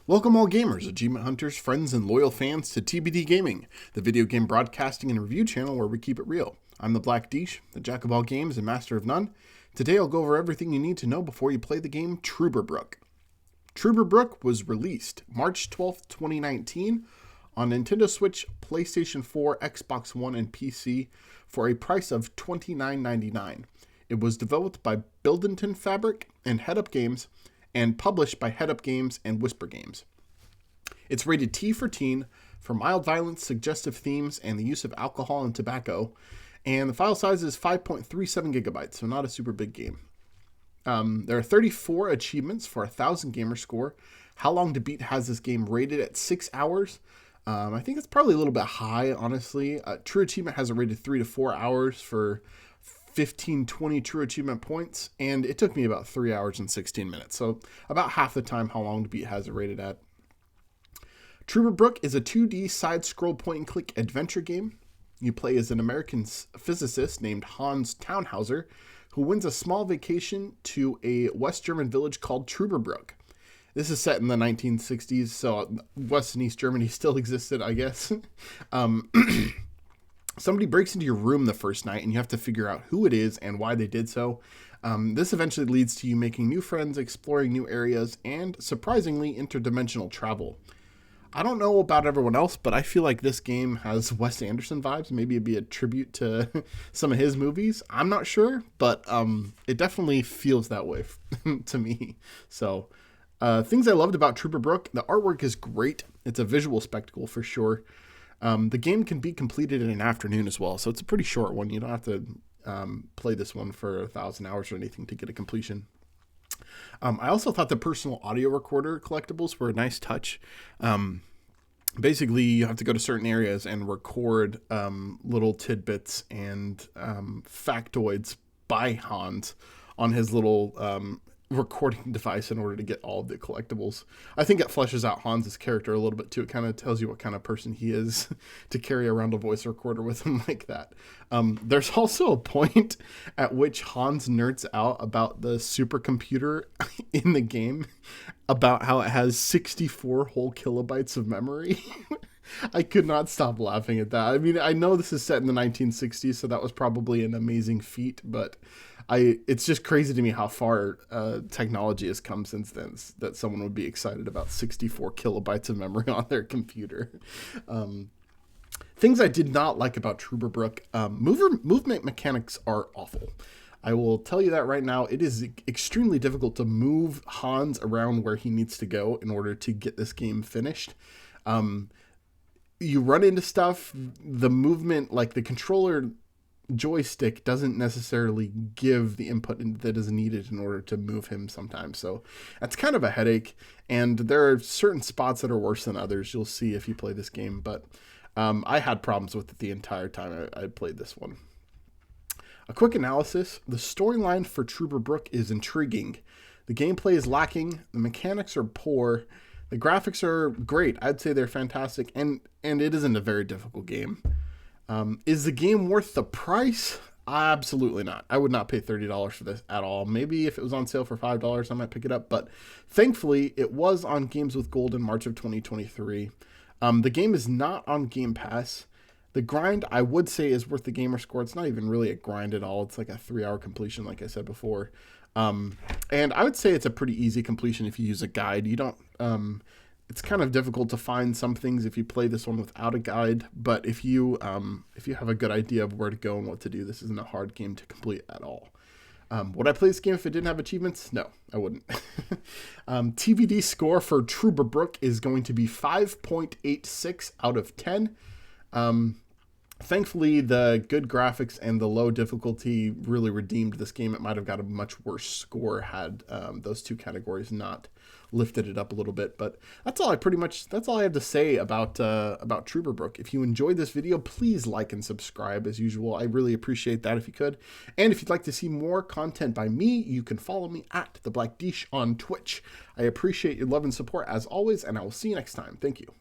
Welcome all gamers, achievement hunters, friends, and loyal fans to TBD Gaming, the video game broadcasting and review channel where we keep it real. I'm the Black Dish, the jack of all games and master of none. Today I'll go over everything you need to know before you play the game Trüberbrook. Trüberbrook was released March 12th, 2019 on Nintendo Switch, PlayStation 4, Xbox One, and PC for a price of $29.99. It was developed by Buildington Fabric and Head Up Games, and published by Head Up Games and Whisper Games. It's rated T for teen, for mild violence, suggestive themes, and the use of alcohol and tobacco, and the file size is 5.37 gigabytes, so not a super big game. There are 34 achievements for 1,000 gamer score. How Long to Beat has this game rated at 6 hours. I think it's probably a little bit high, honestly. True Achievement has it rated 3 to 4 hours for 15-20 true achievement points, and it took me about 3 hours and 16 minutes, so about half the time How Long to Beat has it rated at. Trüberbrook is a 2D side-scroll point-and-click adventure game. You play as an American physicist named Hans Tannhauser, who wins a small vacation to a West German village called Trüberbrook. This is set in the 1960s, so West and East Germany still existed, I guess. Somebody breaks into your room the first night, and you have to figure out who it is and why they did so. This eventually leads to you making new friends, exploring new areas, and, surprisingly, interdimensional travel. I don't know about everyone else, but I feel like this game has Wes Anderson vibes. Maybe it'd be a tribute to some of his movies. I'm not sure, but it definitely feels that way to me. So, things I loved about Trüberbrook: the artwork is great. It's a visual spectacle for sure. The game can be completed in an afternoon as well, so it's a pretty short one. You don't have to play this one for 1,000 hours or anything to get a completion. I also thought the personal audio recorder collectibles were a nice touch. Basically, you have to go to certain areas and record little tidbits and factoids by Hans on his little recording device in order to get all of the collectibles. I think it fleshes out Hans's character a little bit too. It kind of tells you what kind of person he is to carry around a voice recorder with him like that. There's also a point at which Hans nerds out about the supercomputer in the game, about how it has 64 whole kilobytes of memory. I could not stop laughing at that. I mean, I know this is set in the 1960s, so that was probably an amazing feat, but it's just crazy to me how far technology has come since then, that someone would be excited about 64 kilobytes of memory on their computer. Things I did not like about Trüberbrook: movement mechanics are awful. I will tell you that right now. It is extremely difficult to move Hans around where he needs to go in order to get this game finished. You run into stuff, the movement, like the controller joystick doesn't necessarily give the input that is needed in order to move him sometimes. So that's kind of a headache, and there are certain spots that are worse than others. You'll see if you play this game, but I had problems with it the entire time I played this one. A quick analysis: the storyline for Trüberbrook is intriguing. The gameplay is lacking, the mechanics are poor, the graphics are great. I'd say they're fantastic, and it isn't a very difficult game. Is the game worth the price? Absolutely not. I would not pay $30 for this at all. Maybe if it was on sale for $5, I might pick it up, but thankfully it was on Games with Gold in March of 2023. The game is not on Game Pass. The grind, I would say, is worth the gamer score. It's not even really a grind at all. It's like a 3-hour completion, like I said before. And I would say it's a pretty easy completion if you use a guide. You don't, it's kind of difficult to find some things if you play this one without a guide, but if you have a good idea of where to go and what to do, this isn't a hard game to complete at all. Would I play this game if it didn't have achievements? No, I wouldn't. TBD score for Trüberbrook is going to be 5.86 out of 10. Thankfully, the good graphics and the low difficulty really redeemed this game. It might have got a much worse score had those two categories not lifted it up a little bit. But that's all I have to say about Trüberbrook. If you enjoyed this video, please like and subscribe as usual. I really appreciate that if you could. And if you'd like to see more content by me, you can follow me at The Black Dish on Twitch. I appreciate your love and support as always, and I will see you next time. Thank you.